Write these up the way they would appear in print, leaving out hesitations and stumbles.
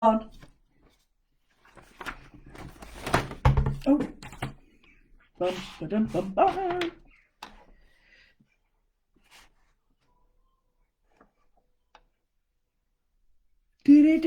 on. Oh. Bum, ba-dum, bum, bum. Beep,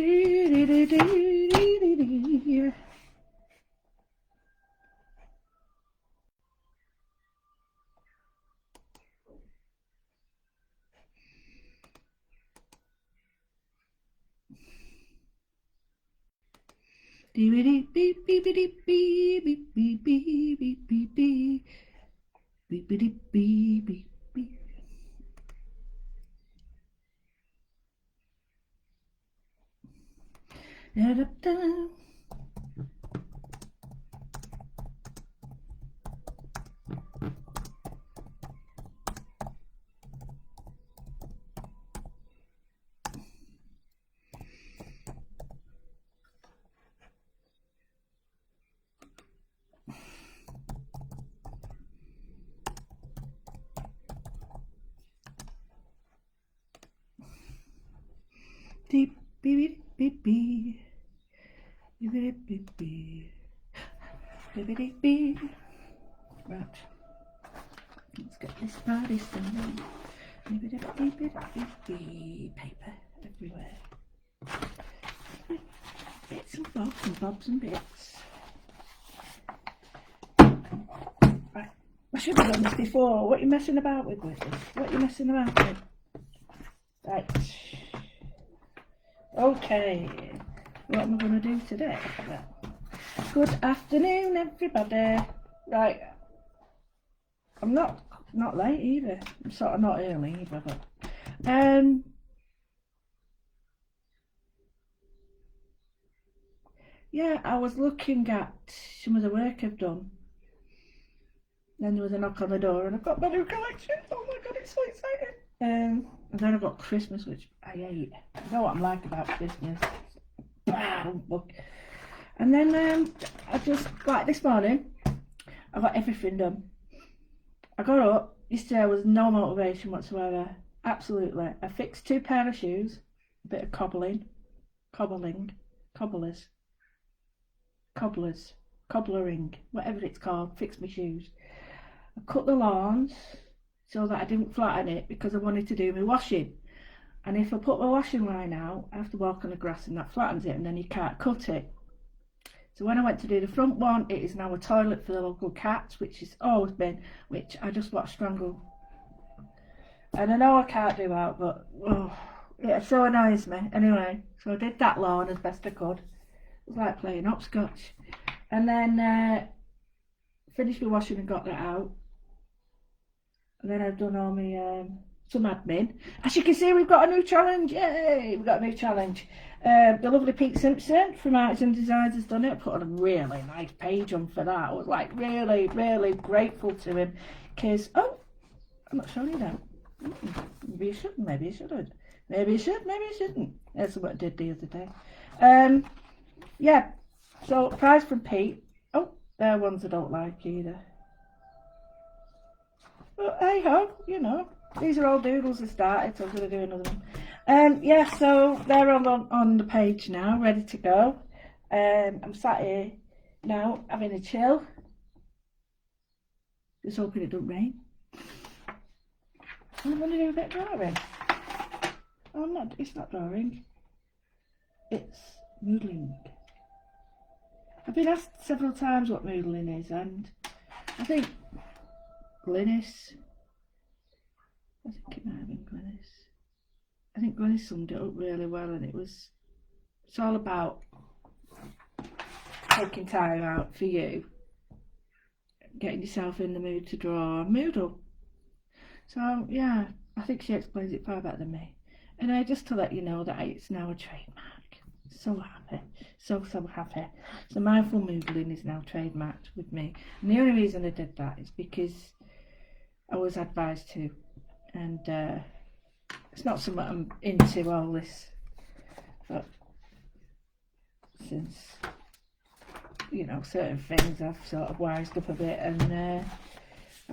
beep, beep, beep. Beep, beep, beep, beep. Beep, beep, beep. Right. Let's get this party started. Beep, beep, beep, beep, beep, beep. Paper everywhere. Bits and bobs and bits. Right. I should have done this before. What are you messing about with this? What are you messing about with? Right. Okay. What am I going to do today? Good afternoon, everybody. Right. I'm not late either. I'm sort of not early either, but yeah, I was looking at some of the work I've done. Then there was a knock on the door and I've got my new collection. Oh my god, it's so exciting. And then I've got Christmas, which I hate. You know what I'm like about Christmas. And then I just, like this morning, I got everything done. I got up, yesterday was no motivation whatsoever. Absolutely. I fixed 2 pair of shoes, a bit of cobblering, whatever it's called, fixed my shoes. I cut the lawns so that I didn't flatten it because I wanted to do my washing. And if I put my washing line out, I have to walk on the grass and that flattens it and then you can't cut it. So when I went to do the front one, it is now a toilet for the local cats, which has always been, which I just want to strangle. And I know I can't do that, but it so annoys me. Anyway, so I did that lawn as best I could. It was like playing hopscotch. And then finished my washing and got that out. And then I've done all my some admin. As you can see, we've got a new challenge. Yay! We've got a new challenge. The lovely Pete Simpson from Arts and Designs has done it. Put a really nice page on for that. I was like really, really grateful to him. Because, oh, I'm not showing you that. Maybe you shouldn't, maybe you shouldn't. Maybe you should, maybe you shouldn't. That's what I did the other day. Yeah, so prize from Pete. Oh, they're ones I don't like either. But hey ho, you know, these are all doodles I started, so I'm going to do another one. Yeah, so they're on the page now, ready to go. I'm sat here now having a chill. Just hoping it don't rain. I'm going to do a bit of drawing. Oh, it's not drawing. It's moodling. I've been asked several times what moodling is, and I think Glynis. I think it might have been Glynis. I think Glynis summed it up really well, and it's all about taking time out for you, getting yourself in the mood to draw a moodle. So yeah, I think she explains it far better than me. And just to let you know that it's now a trademark. So happy, so happy. So Mindful Moodling is now trademarked with me, and the only reason I did that is because I was advised to, and it's not something I'm into all this, but since, you know, certain things I've sort of wised up a bit, and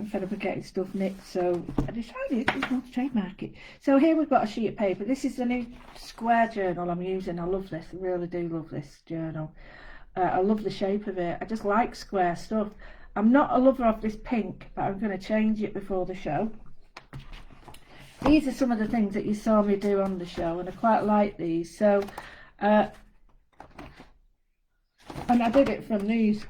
I'm fed up of getting stuff nicked, so I decided I just want to trademark it. So here we've got a sheet of paper. This is the new square journal I'm using. I love this. I really do love this journal. I love the shape of it. I just like square stuff. I'm not a lover of this pink, but I'm going to change it before the show. These are some of the things that you saw me do on the show, and I quite like these. So, and I did it from these,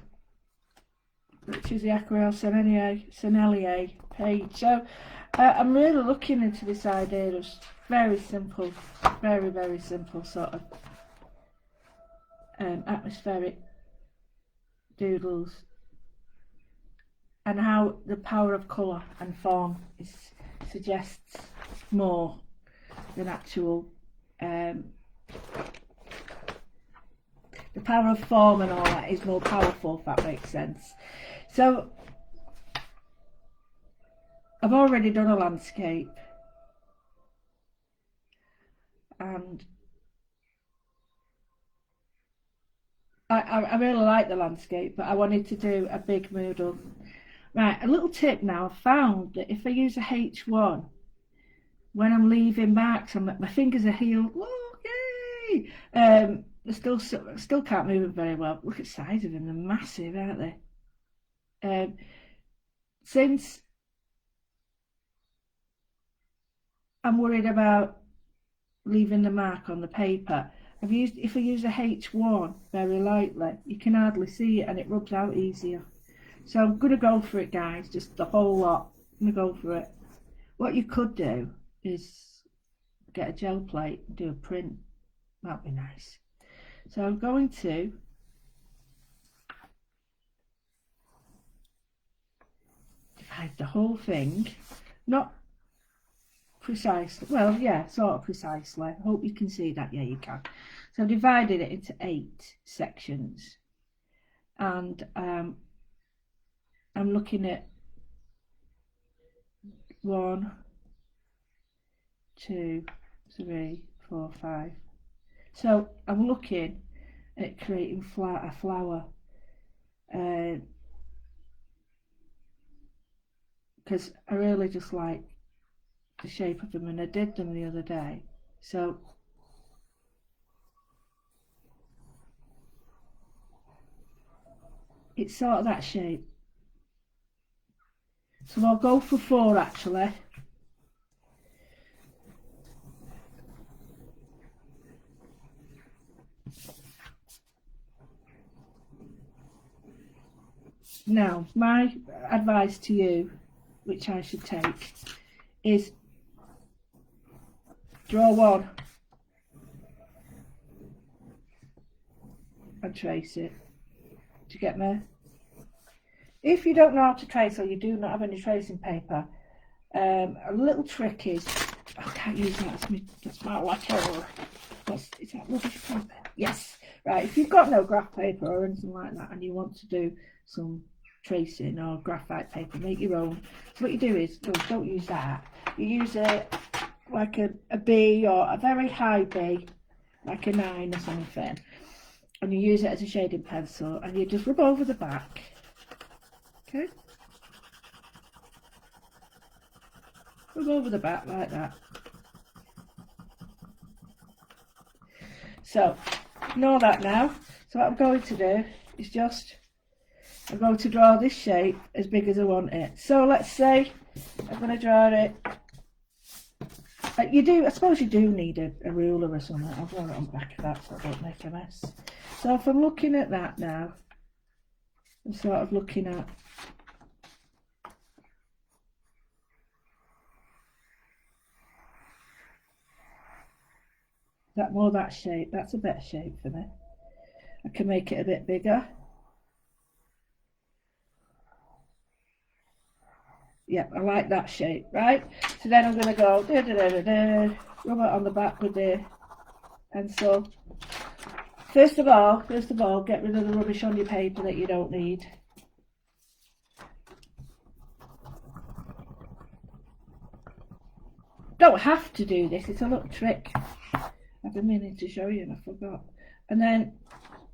which is the Aquarelle Sennelier page. So I'm really looking into this idea of very simple, very simple sort of atmospheric doodles, and how the power of colour and form suggests more than actual the power of form and all that is more powerful, if that makes sense. So I've already done a landscape, and I really like the landscape, but I wanted to do a big moodle. Right, a little tip now. I've found that if I use a H1, when I'm leaving marks, my fingers are healed. Whoa, yay! I still can't move them very well. Look at the size of them; they're massive, aren't they? Since I'm worried about leaving the mark on the paper, if I use a H1 very lightly, you can hardly see it, and it rubs out easier. So I'm going to go for it, guys, just the whole lot. I'm going to go for it. What you could do is get a gel plate and do a print. That'd be nice. So I'm going to divide the whole thing, not precisely, well, yeah, sort of precisely. I hope you can see that. Yeah, you can. So I've divided it into 8 sections, and I'm looking at 1, 2, 3, 4, 5. So I'm looking at creating a flower, because I really just like the shape of them, and I did them the other day. So it's sort of that shape. So I'll go for 4 actually. Now, my advice to you, which I should take, is draw 1 and trace it. Do you get me? If you don't know how to trace, or you do not have any tracing paper, a little trick is, I can't use that, that's my letter. Is that rubbish paper? Yes. Right, if you've got no graph paper or anything like that, and you want to do some tracing or graphite paper, make your own. So what you do is, don't use that. You use like a B, or a very high B, like a 9 or something, and you use it as a shading pencil, and you just rub over the back. Okay, rub over the back like that. So ignore that now. So what I'm going to do is I'm going to draw this shape as big as I want it. So let's say I'm going to draw it. I suppose you do need a ruler or something. I'll draw it on the back of that so I don't make a mess. So if I'm looking at that now, I'm sort of looking at that shape. That's a better shape for me. I can make it a bit bigger. Yep, I like that shape, right? So then I'm going to go rub it on the back with the pencil. First of all, get rid of the rubbish on your paper that you don't need. Don't have to do this, it's a little trick. I've been meaning to show you and I forgot. And then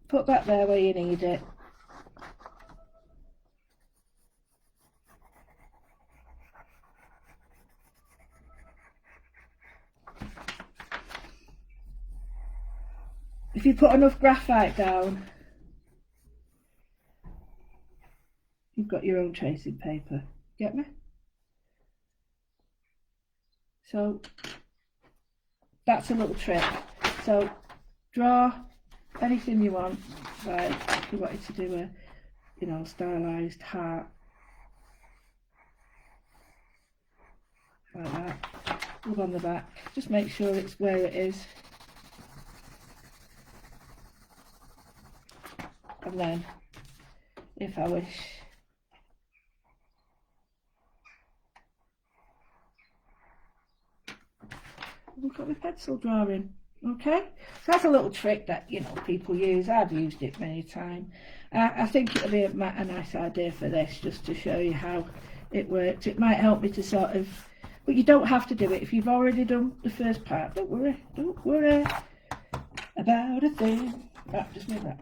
put that there where you need it. If you put enough graphite down, you've got your own tracing paper. Get me? So that's a little trick. So draw anything you want. Like if you wanted to do a, you know, stylized heart, like that. Rub on the back. Just make sure it's where it is. And then, if I wish, I've got my pencil drawing. Okay, so that's a little trick that, you know, people use. I've used it many times. I think it'll be a nice idea for this, just to show you how it works. It might help me to sort of, but you don't have to do it if you've already done the first part. Don't worry about a thing. Right, just move that.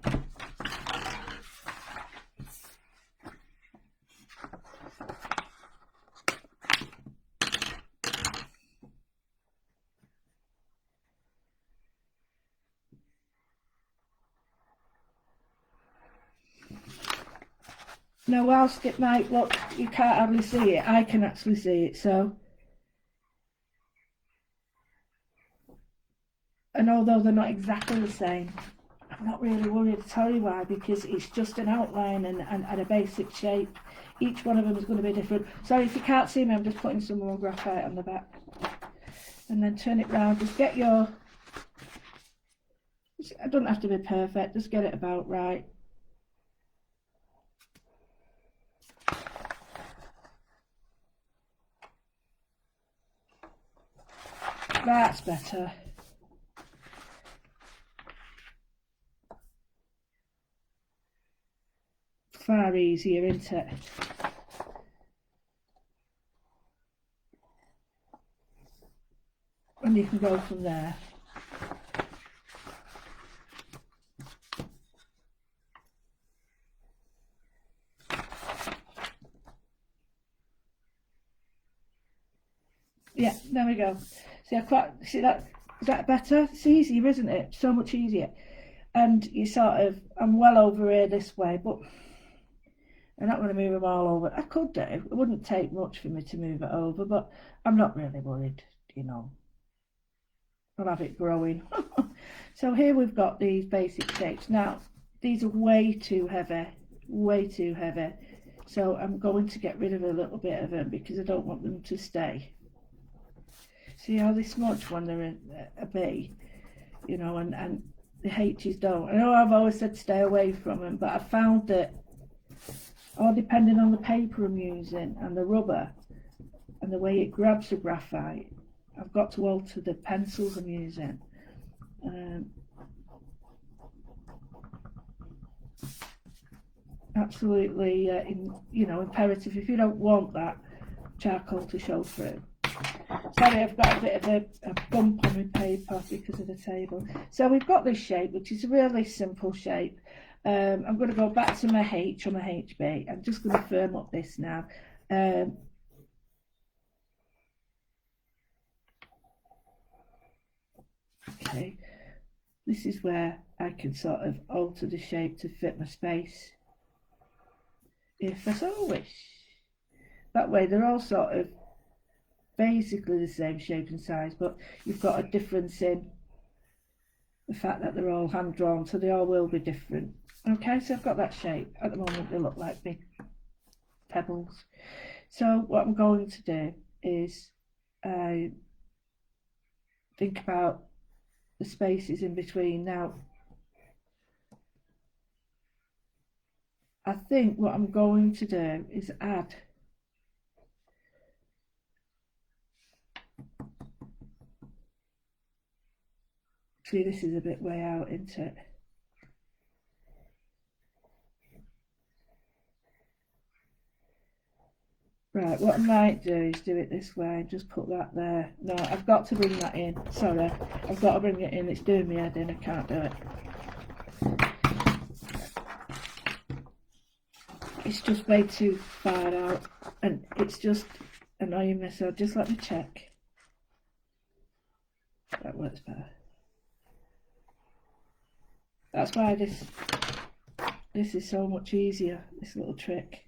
Now, whilst it might look, you can't hardly see it, I can actually see it, so. And although they're not exactly the same, I'm not really worried. I'll tell you why, because it's just an outline and a basic shape. Each one of them is going to be different. Sorry if you can't see me, I'm just putting some more graphite on the back. And then turn it round, just get your, it doesn't have to be perfect, just get it about right. That's better. Far easier, isn't it? And you can go from there. Yeah, there we go. See, see that? Is that better? It's easier, isn't it? So much easier. And you sort of, I'm well over here this way, but I'm not going to move them all over. I could do. It wouldn't take much for me to move it over, but I'm not really worried, you know. I'll have it growing. So here we've got these basic shapes. Now, these are way too heavy, way too heavy. So I'm going to get rid of a little bit of them because I don't want them to stay. See how they smudge when they're a B, you know, and the H's don't. I know I've always said stay away from them, but I found that, all depending on the paper I'm using and the rubber and the way it grabs the graphite, I've got to alter the pencils I'm using. Absolutely, you know, imperative if you don't want that charcoal to show through. Sorry, I've got a bit of a bump on my paper because of the table. So we've got this shape, which is a really simple shape. I'm going to go back to my H or my HB. I'm just going to firm up this now. Okay, this is where I can sort of alter the shape to fit my space, if I so wish. That way they're all sort of basically the same shape and size, but you've got a difference in the fact that they're all hand drawn, so they all will be different. Okay, so I've got that shape. At the moment they look like big pebbles. So what I'm going to do is think about the spaces in between. Now, I think what I'm going to do is add see, this is a bit way out, isn't it? Right, what I might do is do it this way, just put that there. No, I've got to bring that in. Sorry, I've got to bring it in. It's doing me head in. I can't do it. It's just way too far out, and it's just annoying me. So just let me check. That works better. That's why this is so much easier, this little trick.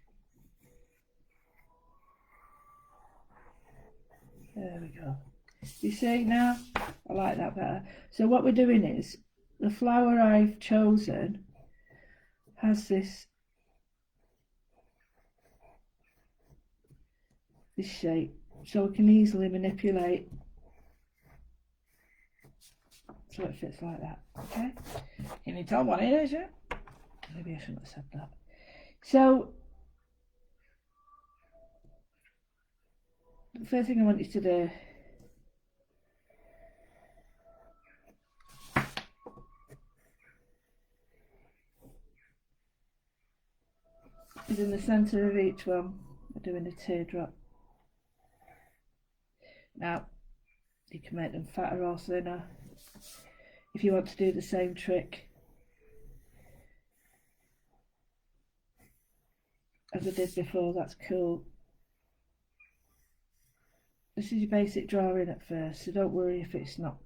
There we go. You see now? I like that better. So what we're doing is, the flower I've chosen has this shape, so we can easily manipulate so it fits like that. Okay? Can you tell what it is yet? Maybe I shouldn't have said that. So the first thing I want you to do is, in the centre of each one, we're doing a teardrop. Now, you can make them fatter or thinner. If you want to do the same trick as I did before, that's cool. This is your basic drawing at first, so don't worry if it's not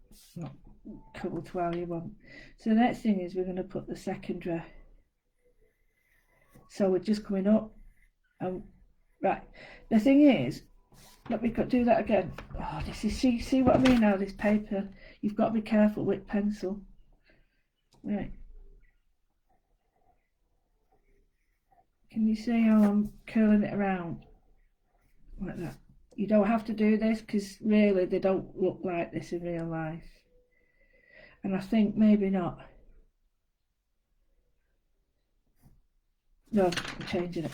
coupled to how you want. So the next thing is, we're going to put the secondary. So we're just coming up, and right. The thing is, let me do that again. Oh, this is, see what I mean now, this paper, you've got to be careful with pencil. Right. Can you see how I'm curling it around? Like that. You don't have to do this, because really they don't look like this in real life. And I think maybe not. No, I'm changing it.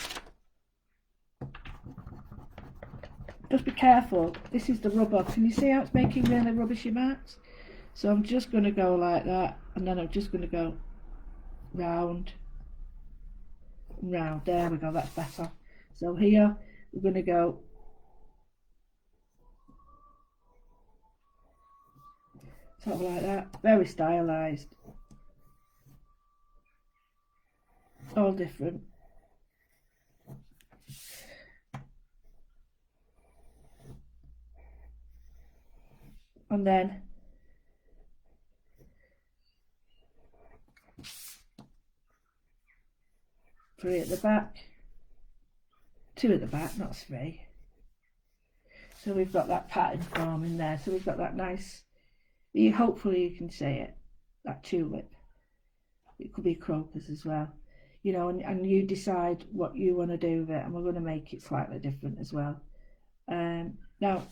Just be careful. This is the rubber. Can you see how it's making really rubbishy marks? So I'm just going to go like that, and then I'm just going to go round, round. There we go, that's better. So here we're going to go sort of like that, very stylised, all different. And then three at the back, two at the back, not three. So we've got that pattern forming there. So we've got that nice, hopefully you can see it, that tulip. It could be crocus as well, you know, and you decide what you want to do with it, and we're going to make it slightly different as well. Now,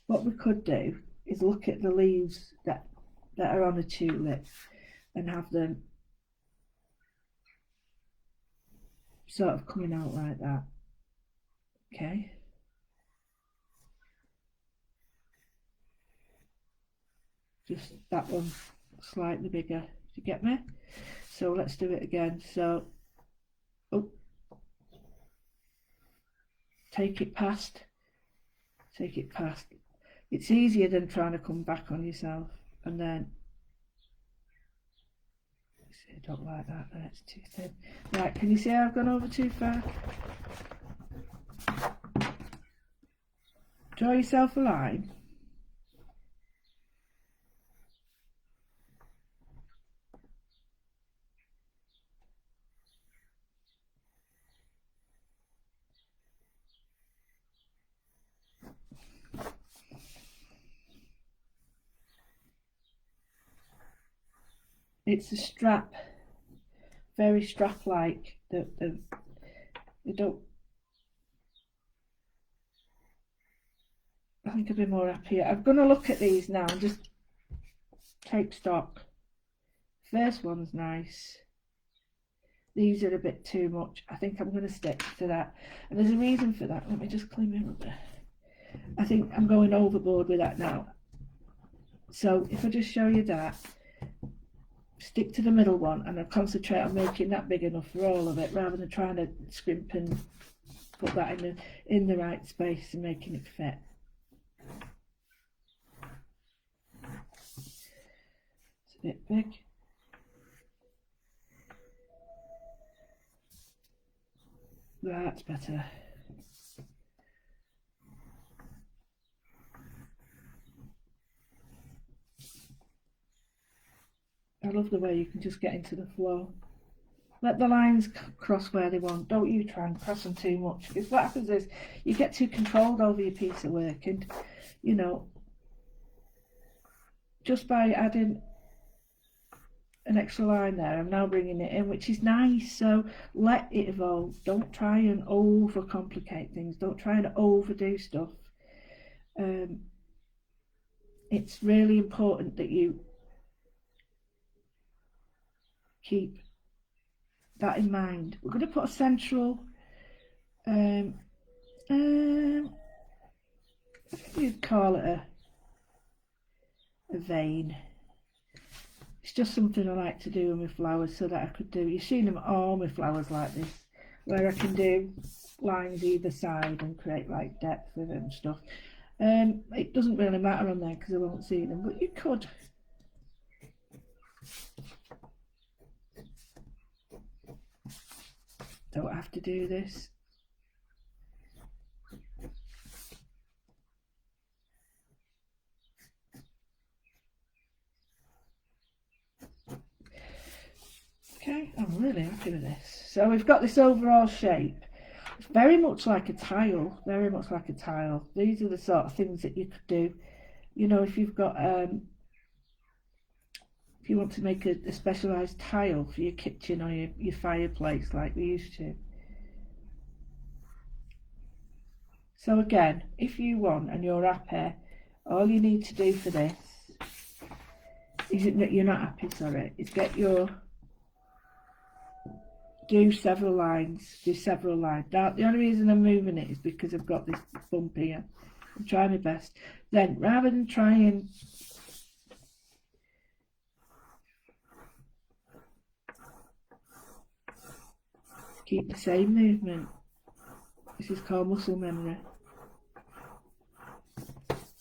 what we could do is look at the leaves that are on a tulip and have them sort of coming out like that. Okay. Just that one slightly bigger. Do you get me? So let's do it again. So, oh, take it past. Take it past. It's easier than trying to come back on yourself, and then see, I don't like that, that's too thin. Right, can you see how I've gone over too far? Draw yourself a line. It's a strap, very strap-like. They don't. I think I'd be more happy. I'm going to look at these now and just take stock. First one's nice. These are a bit too much. I think I'm going to stick to that. And there's a reason for that. Let me just clean my rubber. I think I'm going overboard with that now. So if I just show you that, stick to the middle one, and I'll concentrate on making that big enough for all of it, rather than trying to scrimp and put that in the right space and making it fit. It's a bit big. That's better. I love the way you can just get into the flow. Let the lines cross where they want. Don't you try and cross them too much, because what happens is you get too controlled over your piece of work, and you know, just by adding an extra line there, I'm now bringing it in, which is nice. So let it evolve. Don't try and overcomplicate things. Don't try and overdo stuff. It's really important that you keep that in mind. We're going to put a central, you'd call it a vein. It's just something I like to do with my flowers, so that I could do, you've seen them all my flowers like this, where I can do lines either side and create like depth with it and stuff. It doesn't really matter on there because I won't see them, but you could. Don't have to do this. Okay, I'm really happy with this. So we've got this overall shape. It's very much like a tile, very much like a tile. These are the sort of things that you could do. You know, if you've got, if you want to make a specialised tile for your kitchen or your fireplace like we used to. So again, if you want and you're happy, all you need to do for this is that you're not happy, sorry, is get your, do several lines. Now, the only reason I'm moving it is because I've got this bump here. I'm trying my best. Then, rather than try and keep the same movement, this is called muscle memory.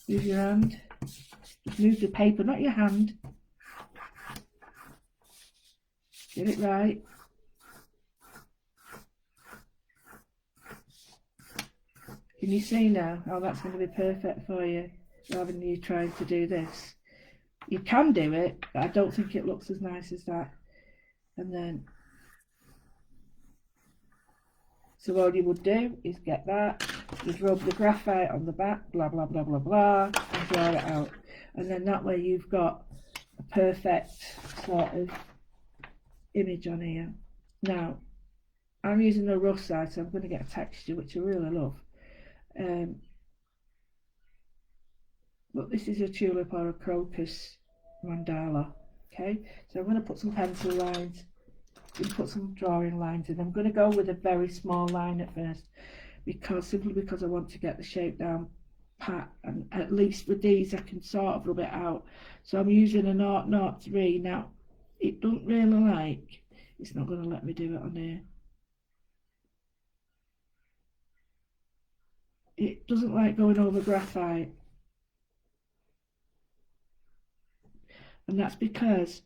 Move your hand. Just move the paper, not your hand. Get it right. Can you see now how that's going to be perfect for you, rather than you trying to do this? You can do it, but I don't think it looks as nice as that. And then, so all you would do is get that, you'd rub the graphite on the back, blah, blah, blah, blah, blah, and draw it out. And then that way you've got a perfect sort of image on here. Now, I'm using the rough side, so I'm going to get a texture, which I really love. But this is a tulip or a crocus mandala. Okay, so I'm going to put some pencil lines, put some drawing lines in. I'm going to go with a very small line at first, simply because I want to get the shape down pat, and at least with these I can sort of rub it out. So I'm using a 003. Now it doesn't really like, it's not going to let me do it on here. It doesn't like going over graphite, and that's because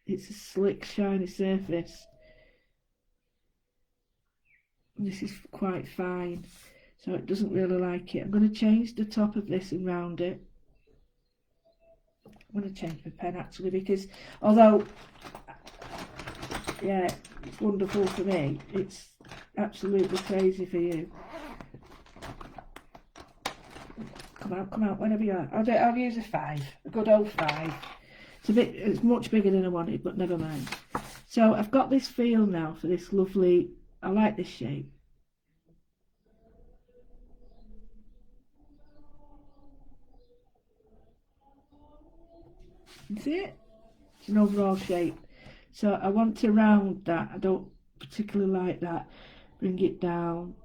it's a slick, shiny surface. And this is quite fine, so it doesn't really like it. I'm going to change the top of this and round it. I'm going to change my pen actually, because although, yeah, it's wonderful for me, it's absolutely crazy for you. Come out, whenever you are. I'll use a 5, a good old 5. It's much bigger than I wanted, but never mind. So I've got this feel now for this lovely, I like this shape. You see it? It's an overall shape. So I want to round that. I don't particularly like that. Bring it down.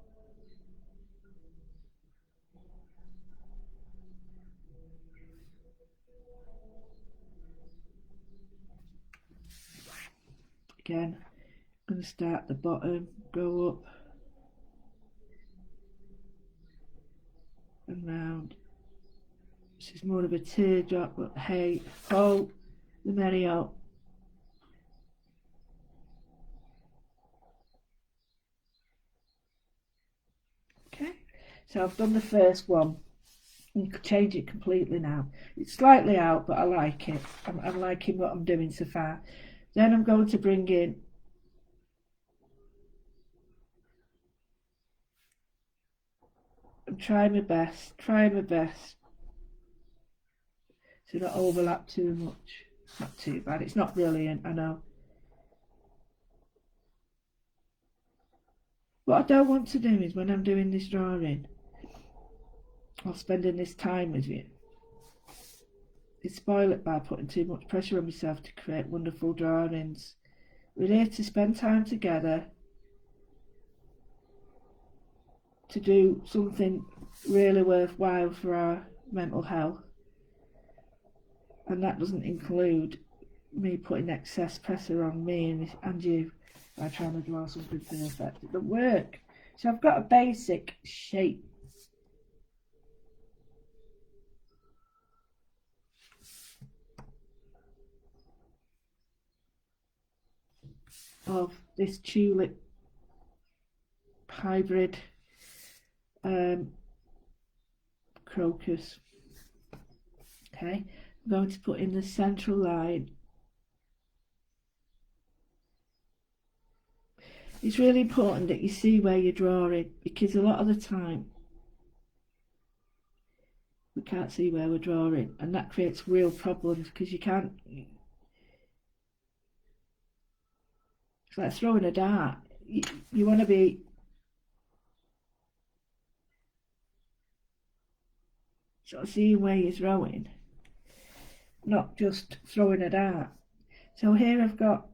Again, I'm going to start at the bottom, go up and round. This is more of a teardrop, but hey, ho, the merry-o. Okay, so I've done the first one. You could change it completely now. It's slightly out, but I like it. I'm liking what I'm doing so far. Then I'm going to bring in and try my best to not overlap too much. It's not too bad. It's not brilliant, I know. What I don't want to do is when I'm doing this drawing or spending this time with you, is spoil it by putting too much pressure on myself to create wonderful drawings. We're here to spend time together to do something really worthwhile for our mental health, and that doesn't include me putting excess pressure on me and you by trying to draw something perfect. It doesn't work. So I've got a basic shape of this tulip hybrid crocus. Okay, I'm going to put in the central line. It's really important that you see where you're drawing, because a lot of the time we can't see where we're drawing, and that creates real problems because you can't. It's like throwing a dart. You want to be sort of seeing where you're throwing, not just throwing a dart. So here I've got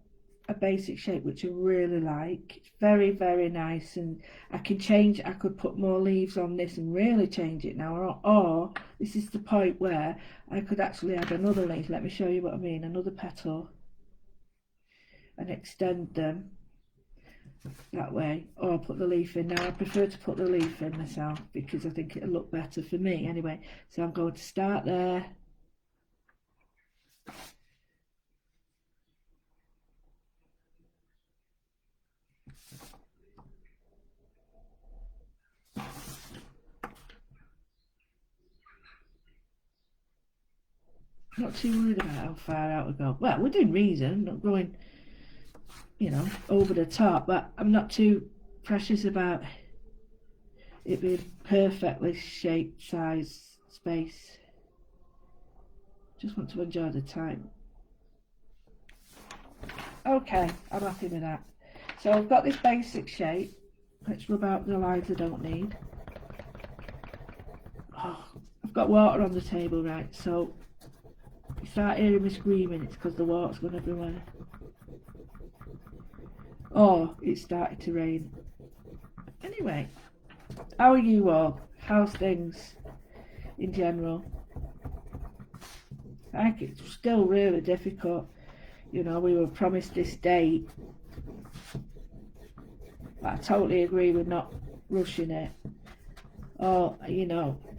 a basic shape which I really like. It's very, very nice, and I can change. I could put more leaves on this and really change it now, or this is the point where I could actually add another leaf. Let me show you what I mean. Another petal, and extend them that way, or put the leaf in. Now I prefer to put the leaf in myself because I think it'll look better for me anyway. So I'm going to start there. Not too worried about how far out we go. Well, within reason, not going, over the top, but I'm not too precious about it being perfectly shaped, size, space. Just want to enjoy the time. Okay, I'm happy with that. So I've got this basic shape. Let's rub out the lines I don't need. Oh, I've got water on the table, right? So you start hearing me screaming, it's because the water's gone everywhere. Oh, it started to rain. Anyway, how are you all? How's things in general? I think it's still really difficult. We were promised this date. But I totally agree with not rushing it. Oh,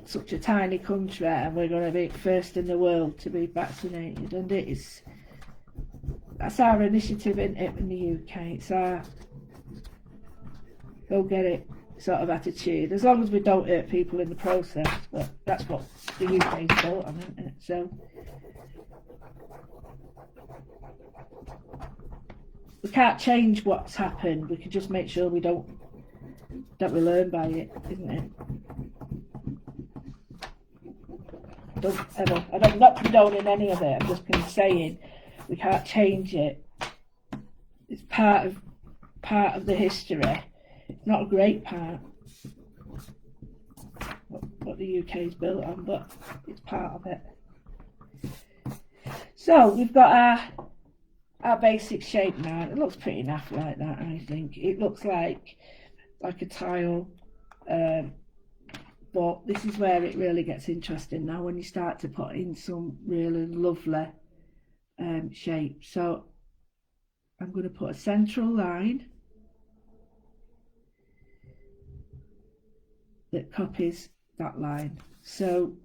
such a tiny country and we're going to be first in the world to be vaccinated, and that's our initiative in the UK. It's our go get it sort of attitude, as long as we don't hurt people in the process. But that's what the UK's built on, isn't it? So we can't change what's happened. We can just make sure we learn by it, isn't it? I'm not condoning any of it. I'm just saying we can't change it. It's part of the history. It's not a great part what the UK's built on, but it's part of it. So we've got our basic shape now. It looks pretty naff like that. I think it looks like a tile. But this is where it really gets interesting now, when you start to put in some really lovely shape. So I'm going to put a central line that copies that line. So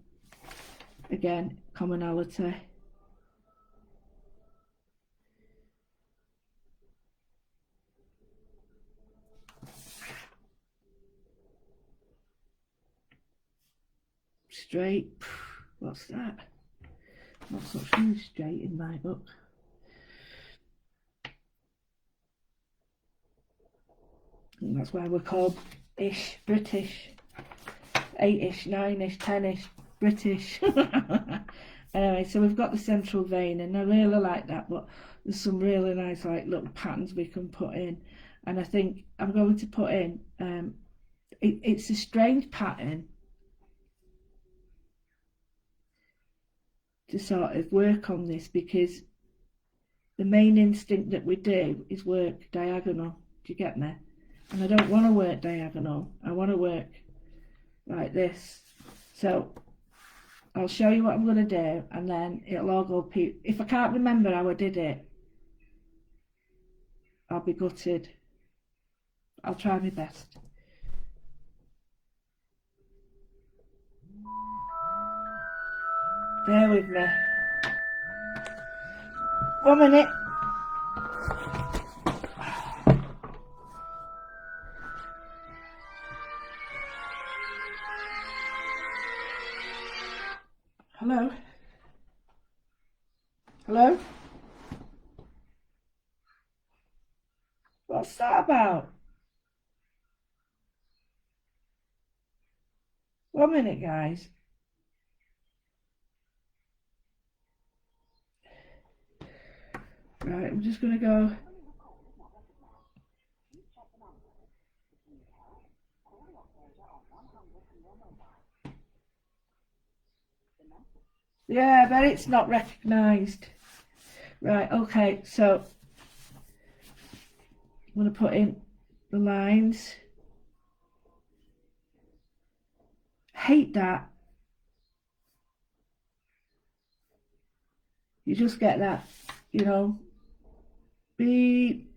again, commonality. straight. What's that? Not such thing as straight in my book. And that's why we're called ish, British. 8ish, 9ish, 10ish, British. Anyway, so we've got the central vein, and I really like that, but there's some really nice like little patterns we can put in. And I think I'm going to put in, it's a strange pattern to sort of work on this, because the main instinct that we do is work diagonal. Do you get me? And I don't want to work diagonal. I want to work like this. So I'll show you what I'm going to do, and then it'll all go if I can't remember how I did it, I'll be gutted. I'll try my best. Bear with me. 1 minute. Hello? Hello? What's that about? 1 minute, guys. Right, I'm just going to go. Yeah, but it's not recognised. Right, okay, so I'm going to put in the lines. Hate that. You just get that, you know, beep.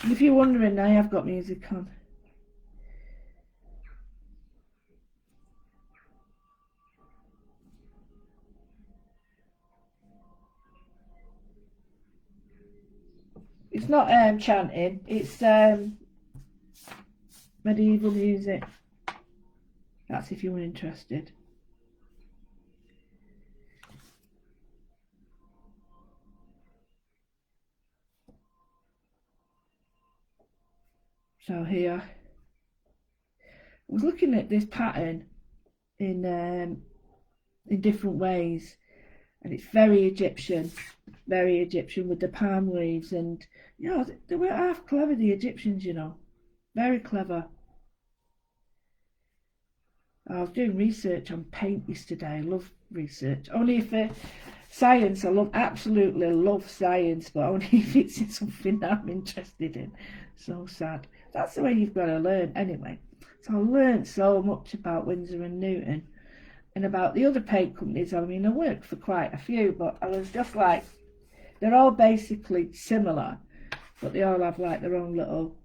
And if you're wondering, I have got music on. It's not chanting, it's medieval music. That's if you were interested. So here, I was looking at this pattern in different ways, and it's very Egyptian with the palm leaves, and you know, they were half clever, the Egyptians, you know, very clever. I was doing research on paint yesterday. I love research, only for science. I absolutely love science, but only if it's something that I'm interested in. So sad. That's the way you've got to learn anyway. So I learned so much about Winsor and Newton and about the other paint companies. I mean, I worked for quite a few, but I was just like, they're all basically similar, but they all have like their own little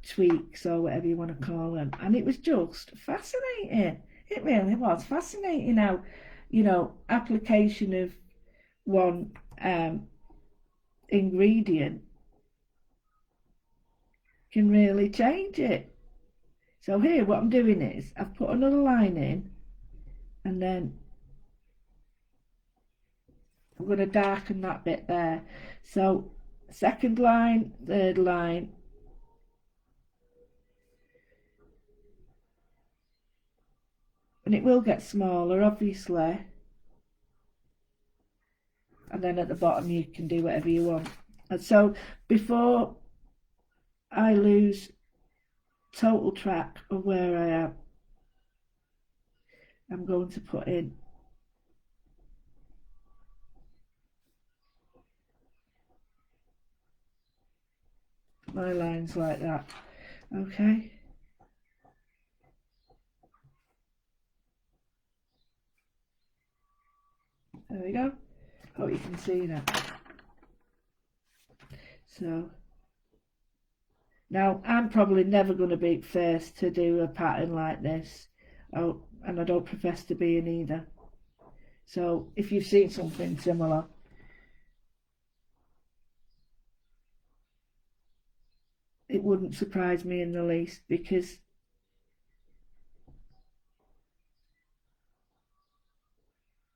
tweaks or whatever you want to call them. And it was just fascinating. It really was fascinating how, you know, application of one ingredient can really change it. So here what I'm doing is I've put another line in, and then I'm going to darken that bit there. So second line, third line, and it will get smaller obviously, and then at the bottom you can do whatever you want. And so before I lose total track of where I am, I'm going to put in my lines like that. Okay, there we go. Hope you can see that. So now I'm probably never going to be first to do a pattern like this. Oh, and I don't profess to be in either. So if you've seen something similar, it wouldn't surprise me in the least, because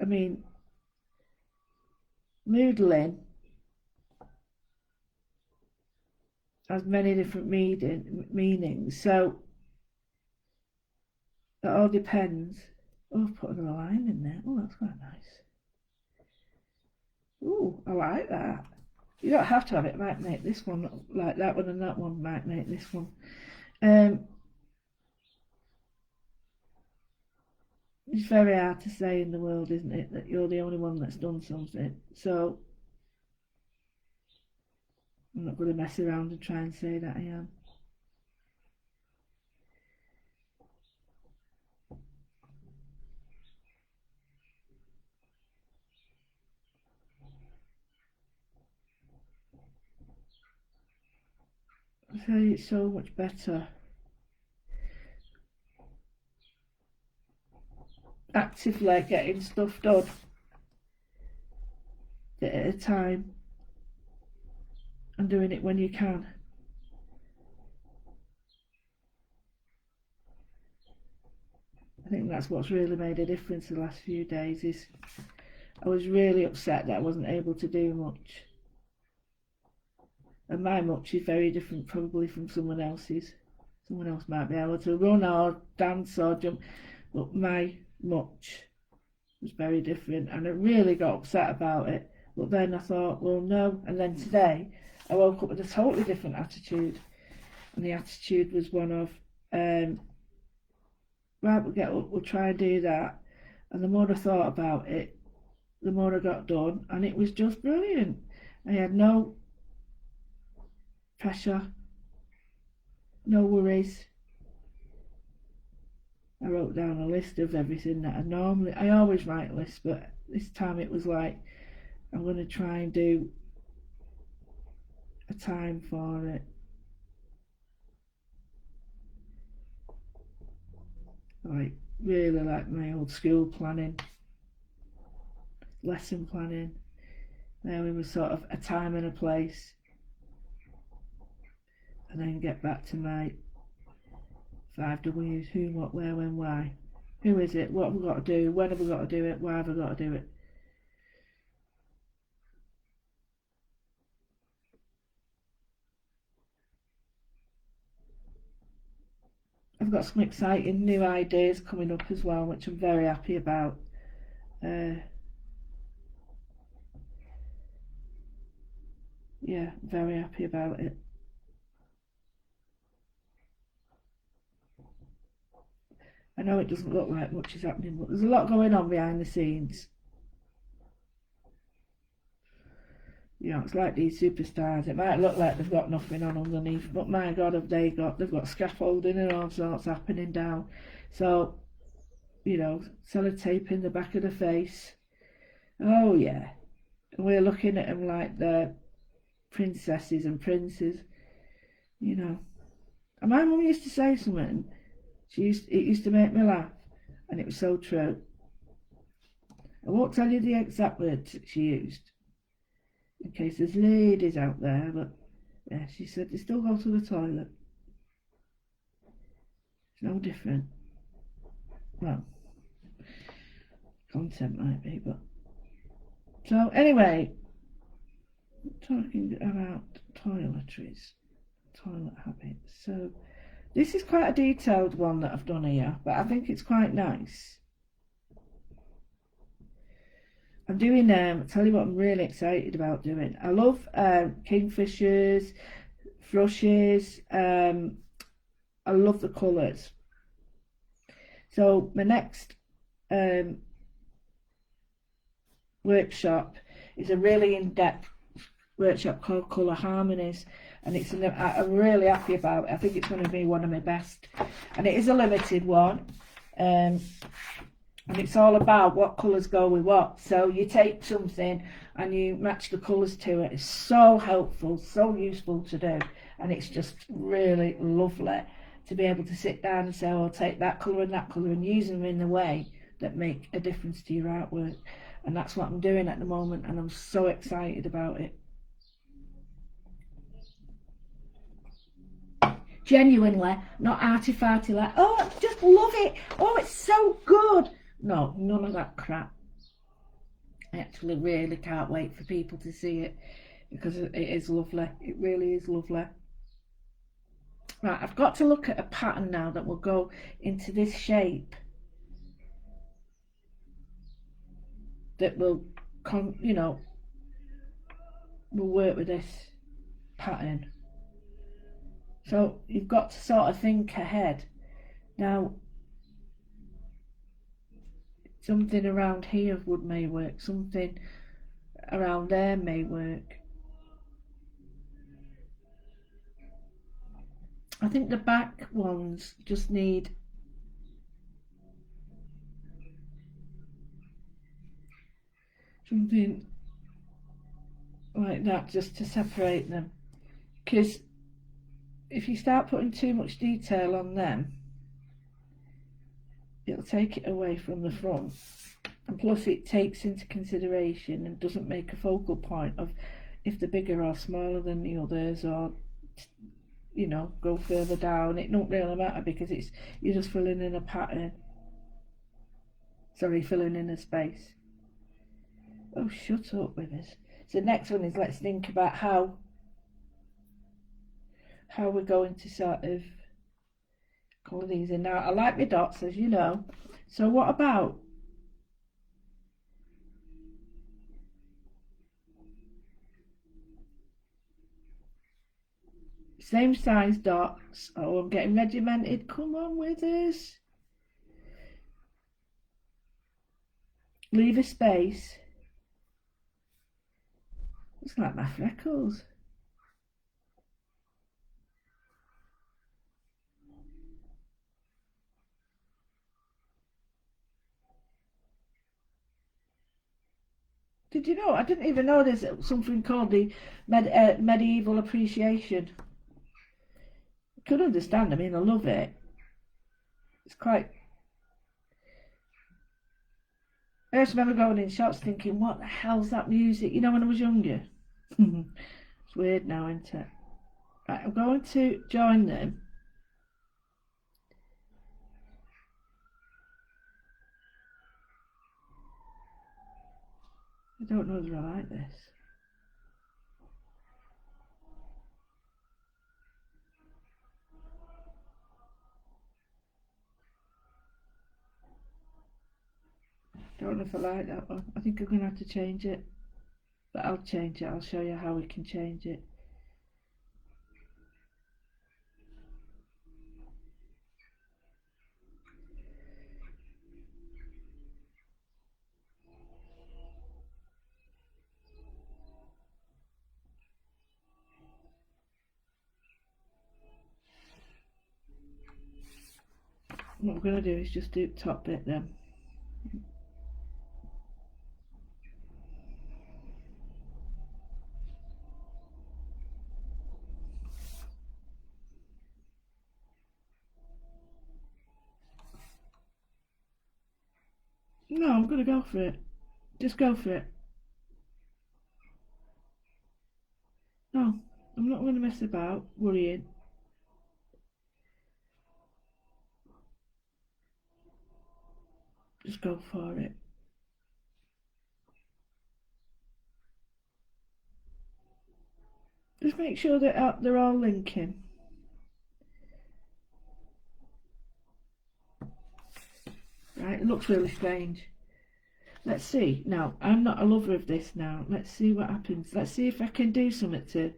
I mean, moodling has many different meanings, so it all depends. Oh, I've put another line in there. Oh, that's quite nice. Oh, I like that. You don't have to have it. It might make this one look like that one, and that one might make this one. It's very hard to say in the world, isn't it, that you're the only one that's done something. So I'm not going to mess around and try and say that I am. I tell you, it's so much better actively getting stuff done at a time and doing it when you can. I think that's what's really made a difference the last few days. Is I was really upset that I wasn't able to do much, and my much is very different probably from someone else's. Someone else might be able to run or dance or jump, but my much was very different, and I really got upset about it. But then I thought, well, no. And then today I woke up with a totally different attitude, and the attitude was one of right, we'll get up, we'll try and do that. And the more I thought about it, the more I got done, and it was just brilliant. I had no pressure, no worries. I wrote down a list of everything that I always write lists, but this time it was like, I'm going to try and do a time for it. Like, really like my old school planning, lesson planning. There we were sort of a time and a place, and then get back to my 5 W's: who, what, where, when, why. Who is it? What have we got to do? When have we got to do it? Why have we got to do it? I've got some exciting new ideas coming up as well, which I'm very happy about. Yeah, very happy about it. I know it doesn't look like much is happening, but there's a lot going on behind the scenes. You know, it's like these superstars. It might look like they've got nothing on underneath, but my God, they've got scaffolding and all sorts happening down. So, you know, sellotaping the back of the face. Oh yeah, and we're looking at them like they're princesses and princes. You know, and my mum used to say something. It used to make me laugh, and it was so true. I won't tell you the exact words that she used, in case there's ladies out there, but yeah, she said they still go to the toilet. It's no different. Well, content might be, but so anyway, talking about toiletries, toilet habits. So this is quite a detailed one that I've done here, but I think it's quite nice. I'm doing tell you what I'm really excited about doing. I love kingfishers, thrushes. I love the colours. So my next workshop is a really in-depth workshop called Colour Harmonies, and I'm really happy about it. I think it's going to be one of my best, and it is a limited one. And it's all about what colours go with what. So you take something and you match the colours to it. It's so helpful, so useful to do, and it's just really lovely to be able to sit down and say, oh, I'll take that colour and use them in a way that make a difference to your artwork. And that's what I'm doing at the moment, and I'm so excited about it. Genuinely, not arty-farty like, oh, I just love it, oh, it's so good. No, none of that crap. I actually really can't wait for people to see it, because it is lovely. It really is lovely. Right, I've got to look at a pattern now that will go into this shape, that will, will work with this pattern. So you've got to sort of think ahead. Now, something around here may work, something around there may work. I think the back ones just need something like that just to separate them, because if you start putting too much detail on them, it'll take it away from the front, and plus it takes into consideration and doesn't make a focal point of if they're bigger or smaller than the others, or go further down. It don't really matter, because you're just filling in a pattern, filling in a space. Oh, shut up with us. So next one is, let's think about how we're going to sort of colour these in. Now, I like my dots, as you know, so what about same size dots? Oh, I'm getting regimented. Come on with us. Leave a space. Looks like my freckles. Did you know? I didn't even know there's something called the medieval appreciation. I could understand. I mean, I love it. It's quite. I just remember going in shops thinking, what the hell's that music? When I was younger. It's weird now, isn't it? Right, I'm going to join them. I don't know whether I like this. Don't know if I like that one. I think I'm going to have to change it. But I'll change it. I'll show you how we can change it. What we're going to do is just do the top bit then. No, I'm going to go for it. Just go for it. No, I'm not going to mess about worrying. Just go for it. Just make sure that they're all linking. Right, it looks really strange. Let's see. Now, I'm not a lover of this now. Let's see what happens. Let's see if I can do something to...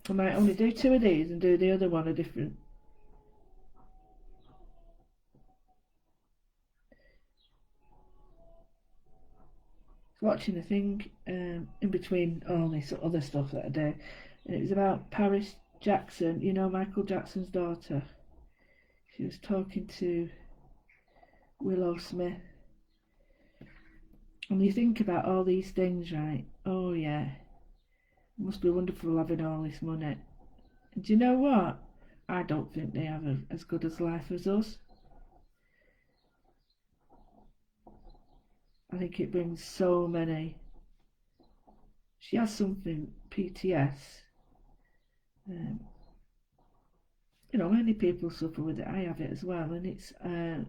I might only do 2 of these and do the other one a different. Watching a thing in between all this other stuff that I do, and it was about Paris Jackson, Michael Jackson's daughter. She was talking to Willow Smith, and you think about all these things, right? Oh yeah, it must be wonderful having all this money. And do you know what? I don't think they have as good a life as us. I think it brings so many. She has something, PTS. You know, many people suffer with it. I have it as well, and it's I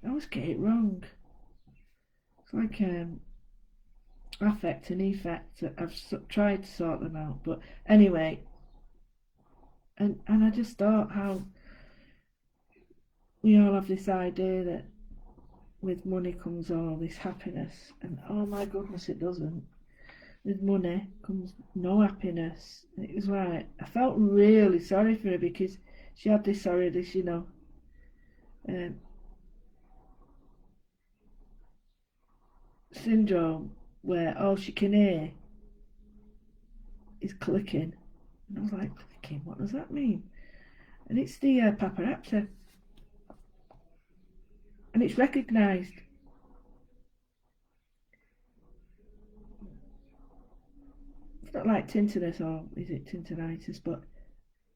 always get it wrong. It's like affect and effect. I've tried to sort them out, but anyway, and I just thought how we all have this idea that with money comes all this happiness, and oh my goodness, it doesn't. With money comes no happiness. And it was right. I felt really sorry for her because she had this um, syndrome where all she can hear is clicking. And I was like, clicking? What does that mean? And it's the paparazzi. And it's recognised. It's not like tinnitus, or is it tinnitus, but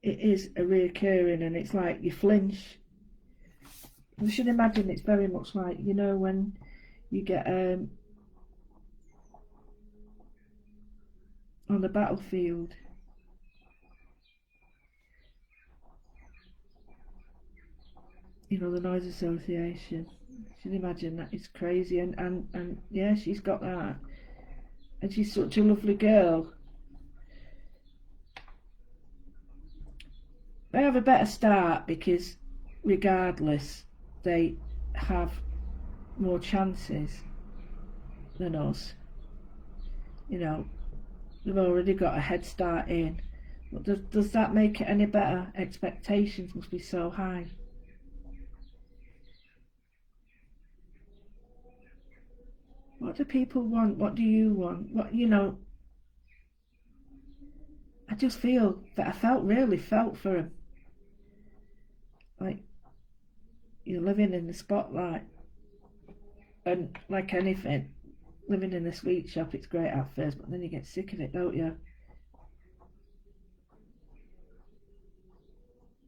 it is a reoccurring, and it's like you flinch. You should imagine it's very much like, you know, when you get on the battlefield, you know, the noise association. You should imagine that is crazy, and yeah, she's got that, and she's such a lovely girl. They have a better start because regardless they have more chances than us. You know, they've already got a head start in. But does that make it any better? Expectations must be so high. What do people want? What do you want? What, you know, I just feel that really felt for him. Like, you're living in the spotlight. And like anything, living in a sweet shop, it's great at first, but then you get sick of it, don't you?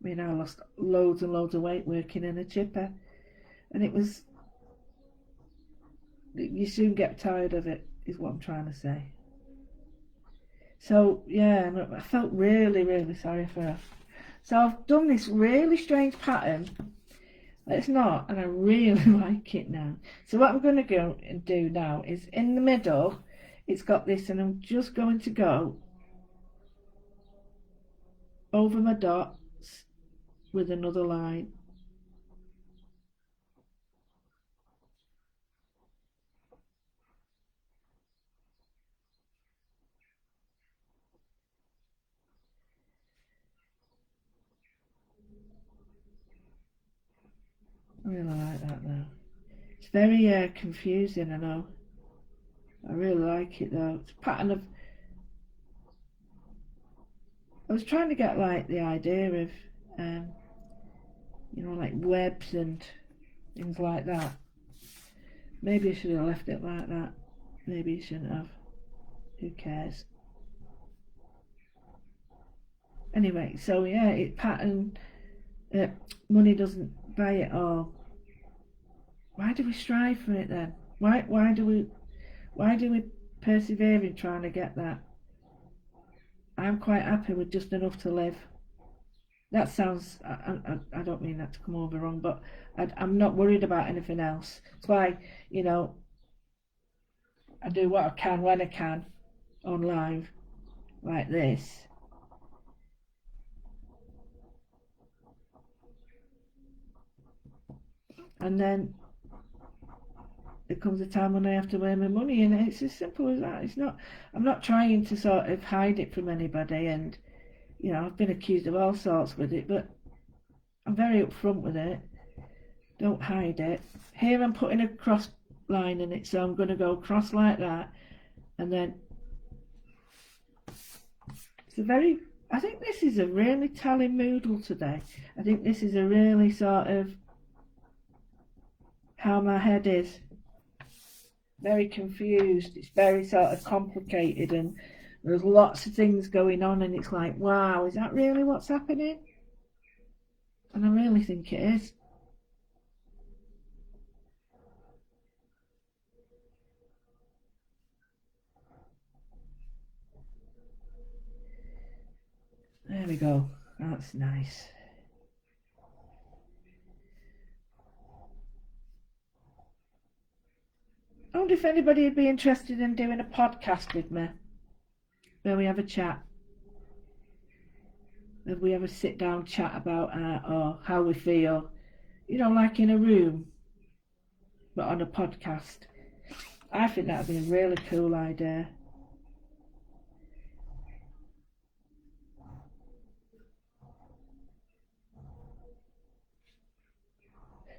I mean, I lost loads and loads of weight working in a chipper, and it was, you soon get tired of it, is what I'm trying to say. So, yeah, I felt really, really sorry for her. So I've done this really strange pattern. It's not, and I really like it now. So what I'm going to go and do now is in the middle, it's got this, and I'm just going to go over my dots with another line. I really like that now. It's very confusing, I know. I really like it though. It's a pattern of. I was trying to get like the idea of, um, you know, like webs and things like that. Maybe I should have left it like that. Maybe you shouldn't have. Who cares? Anyway, so yeah, it pattern. Money doesn't buy it all. Why do we strive for it then? Why do we persevere in trying to get that? I'm quite happy with just enough to live. That sounds, I don't mean that to come over wrong, but I'm not worried about anything else. That's why, you know, I do what I can when I can on live like this. And then there comes a time when I have to earn my money, and it's as simple as that. It's not, I'm not trying to sort of hide it from anybody, and, you know, I've been accused of all sorts with it, but I'm very upfront with it. Don't hide it. Here I'm putting a cross line in it, so I'm going to go across like that, and then it's a very, I think this is a really telling moodle today. I think this is a really sort of how my head is. Very confused. It's very sort of complicated, and There's lots of things going on, and it's like, wow, is that really what's happening? And I really think it is. There we go. That's nice. I wonder if anybody would be interested in doing a podcast with me where we have a chat. Where we have a sit down chat about or how we feel. You know, like in a room, but on a podcast. I think that would be a really cool idea.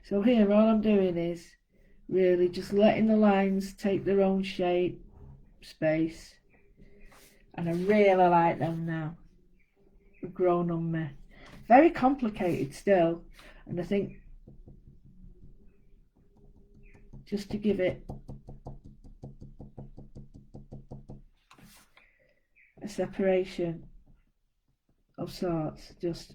So here all I'm doing is really just letting the lines take their own shape, space, and I really like them now. They've grown on me. Very complicated still, and I think just to give it a separation of sorts, just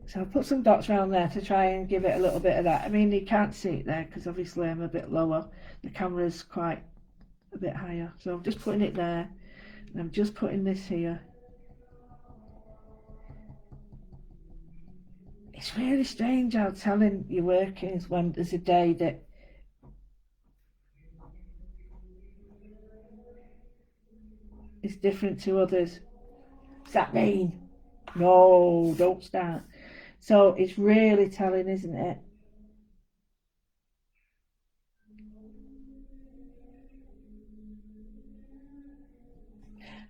so I've put some dots around there to try and give it a little bit of that. I mean, you can't see it there because obviously I'm a bit lower. The camera's quite a bit higher. So I'm just putting it there. And I'm just putting this here. It's really strange how telling your workings when there's a day that is different to others. What's that mean? No, don't start. So it's really telling, isn't it?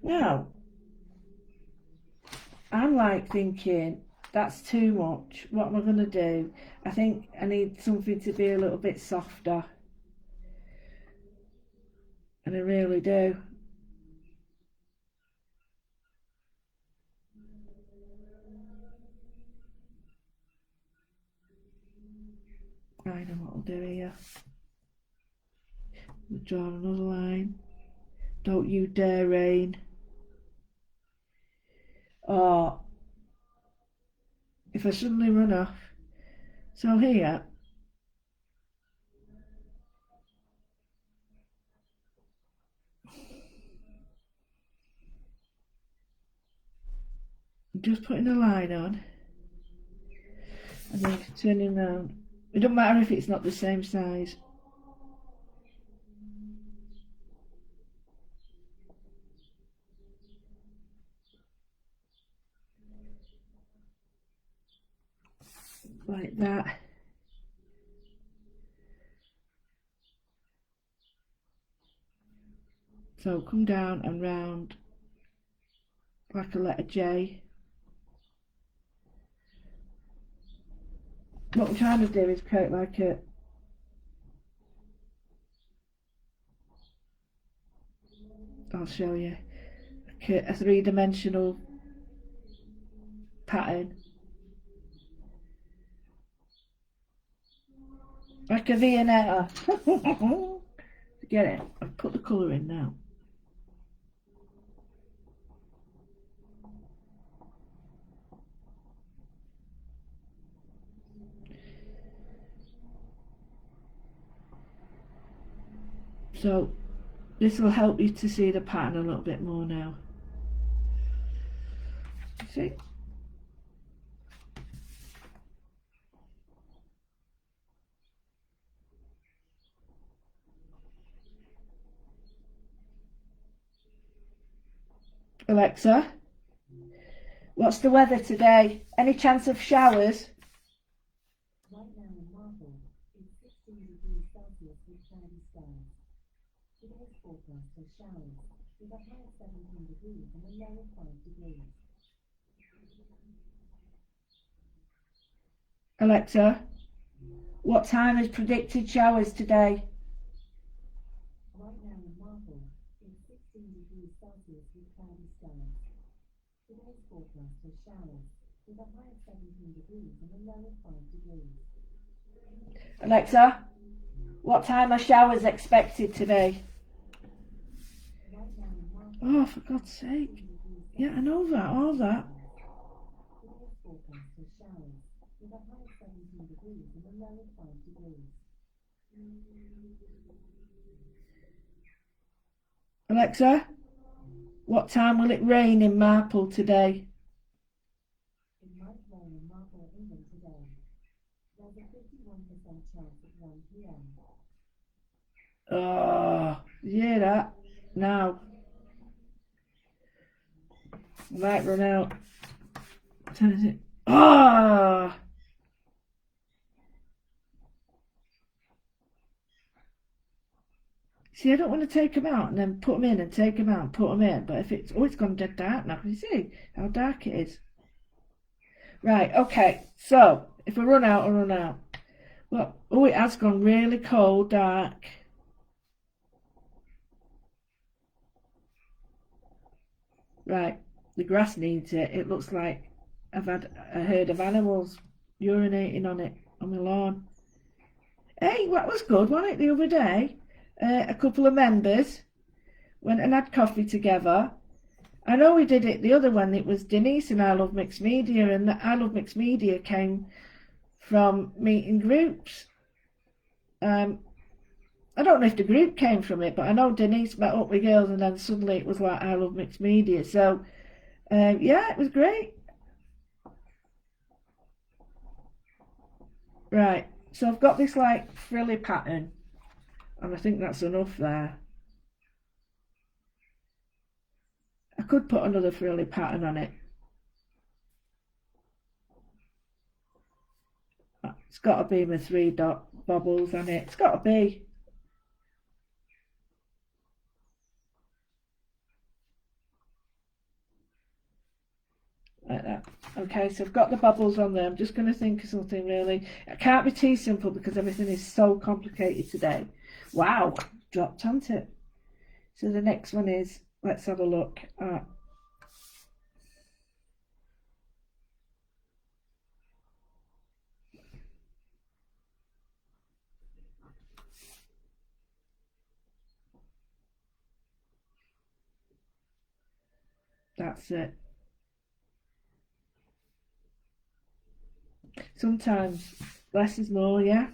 Now, I'm like thinking, that's too much. What am I going to do? I think I need something to be a little bit softer. And I really do. I know what I'll do here. We'll draw another line. Don't you dare rain. Or if I suddenly run off. So here, I'm just putting a line on and then turning round. It doesn't matter if it's not the same size. Like that. So come down and round like a letter J. What I'm trying to do is create like I'll show you, like a three-dimensional pattern. Like a Viennetta. Get it? I've put the colour in now. So this will help you to see the pattern a little bit more now. See? Alexa, what's the weather today? Any chance of showers? Right now in Marble, it's 16 degrees Celsius with cloudy skies. Today's forecast for showers, with a high of 17 degrees and a low of 5 degrees. Alexa, what time is predicted showers today? Right now in Marble, it's 16 degrees Celsius with cloudy skies. Today's forecast for showers, with a high of 17 degrees and a low of 5 degrees. Alexa, what time are showers expected today? Right now in Marble, Oh, for God's sake. Yeah, I know that, all that. today's forecast for showers with a high of 17 degrees and a low of 5 degrees. Alexa, what time will it rain in Marple today? It might rain in Marble, England today. There's a 51% chance at 1 p.m. Oh, you hear that? Now. I might run out. What time is it? Oh! See, I don't want to take them out and then put them in and take them out and put them in. But if it's... Oh, it's gone dead dark now. Can you see how dark it is? Right, okay. So, if I run out, I run out. Well, oh, it has gone really cold, dark. Right, the grass needs it. It looks like I've had a herd of animals urinating on it, on my lawn. Hey, what was good, wasn't it, the other day? A couple of members went and had coffee together. I know we did it the other one. It was Denise and I Love Mixed Media, and I Love Mixed Media came from meeting groups. I don't know if the group came from it, but I know Denise met up with girls, and then suddenly it was like I Love Mixed Media. So, yeah, it was great. Right, so I've got this like frilly pattern, and I think that's enough there. I could put another frilly pattern on it. It's got to be my 3-dot bobbles on it. It's got to be. Like that. Okay, so I've got the bubbles on there. I'm just going to think of something really. It can't be too simple because everything is so complicated today. Wow, dropped onto it. So the next one is, let's have a look at. That's it. Sometimes less is more, yeah.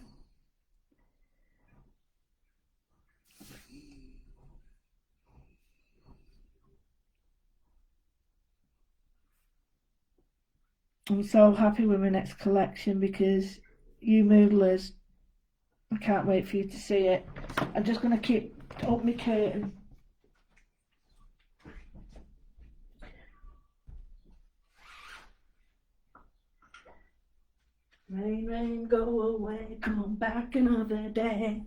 I'm so happy with my next collection because you moodlers, I can't wait for you to see it. I'm just going to keep up my curtain. Rain, rain, go away, come back another day.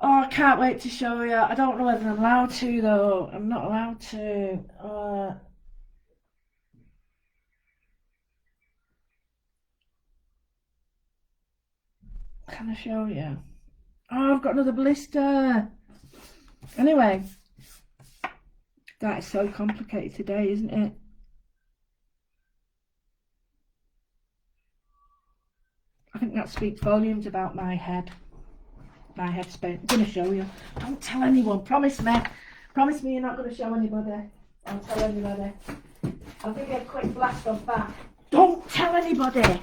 Oh, I can't wait to show you. I don't know whether I'm allowed to though. I'm not allowed to. Can I show you? Oh, I've got another blister. Anyway, that is so complicated today, isn't it? I think that speaks volumes about my head. My headspace. I'm going to show you. Don't tell anyone. Promise me. Promise me you're not going to show anybody. Don't tell anybody. I'll give you a quick blast off back. Don't tell anybody.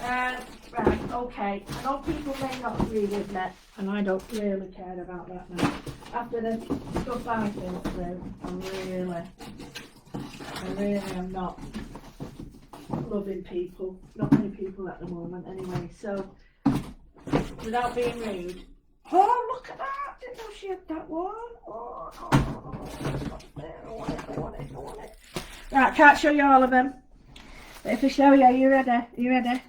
Right, okay. I know people may not agree with me, and I don't really care about that now. After the stuff I've been through, I really am not loving people. Not many people at the moment, anyway. So, without being rude. Oh, look at that! Didn't know she had that one. Oh, I want it. Right, can't show you all of them. But if I show you, are you ready? Are you ready?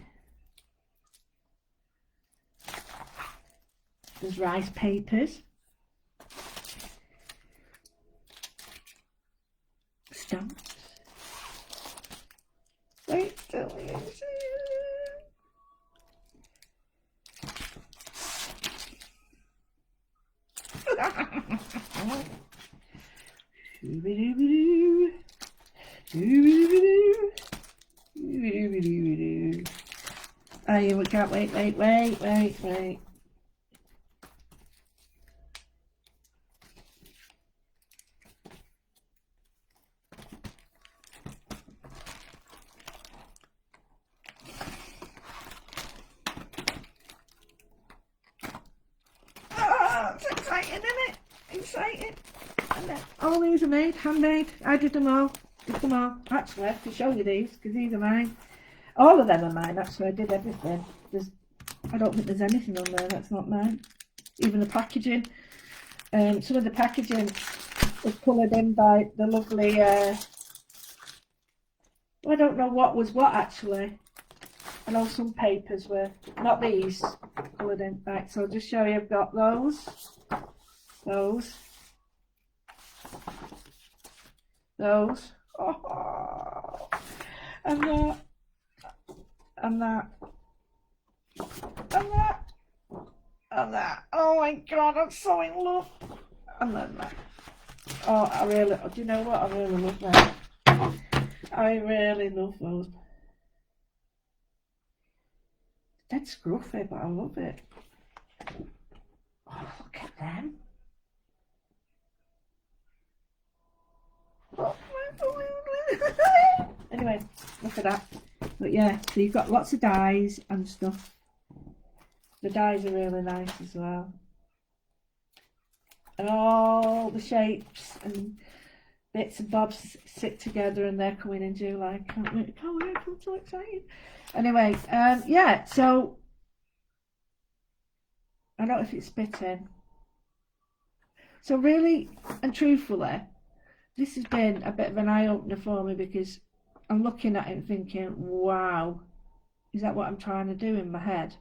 There's rice papers. Stamps. Wait till you see We can't wait. Oh, it's exciting, isn't it? Exciting. And then all these are made, handmade. I did them all. Actually, I have to show you these because these are mine. All of them are mine, actually. I did everything. I don't think there's anything on there that's not mine. Even the packaging. Some of the packaging was coloured in by the lovely, I don't know what was what actually. I know some papers were, not these, coloured in. Right, so I'll just show you, I've got those, oh, and that, and that, and that, and that. Oh my god, I'm so in love. And then that. Oh, do you know what? I really love that. I really love those. Dead scruffy, but I love it. Oh, look at them. Oh, anyway, look at that. But yeah, so you've got lots of dies and stuff. The dies are really nice as well. And all the shapes and bits and bobs sit together and they're coming in July. Can't wait, I'm so excited. Anyway, yeah, so I don't know if it's spitting. So really and truthfully, this has been a bit of an eye-opener for me because I'm looking at it and thinking, wow, is that what I'm trying to do in my head?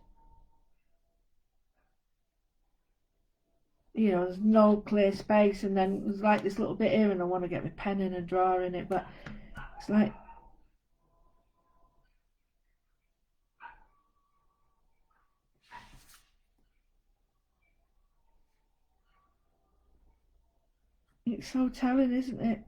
You know, there's no clear space, and then there's like this little bit here and I want to get my pen in and draw in it, but it's like, it's so telling, isn't it?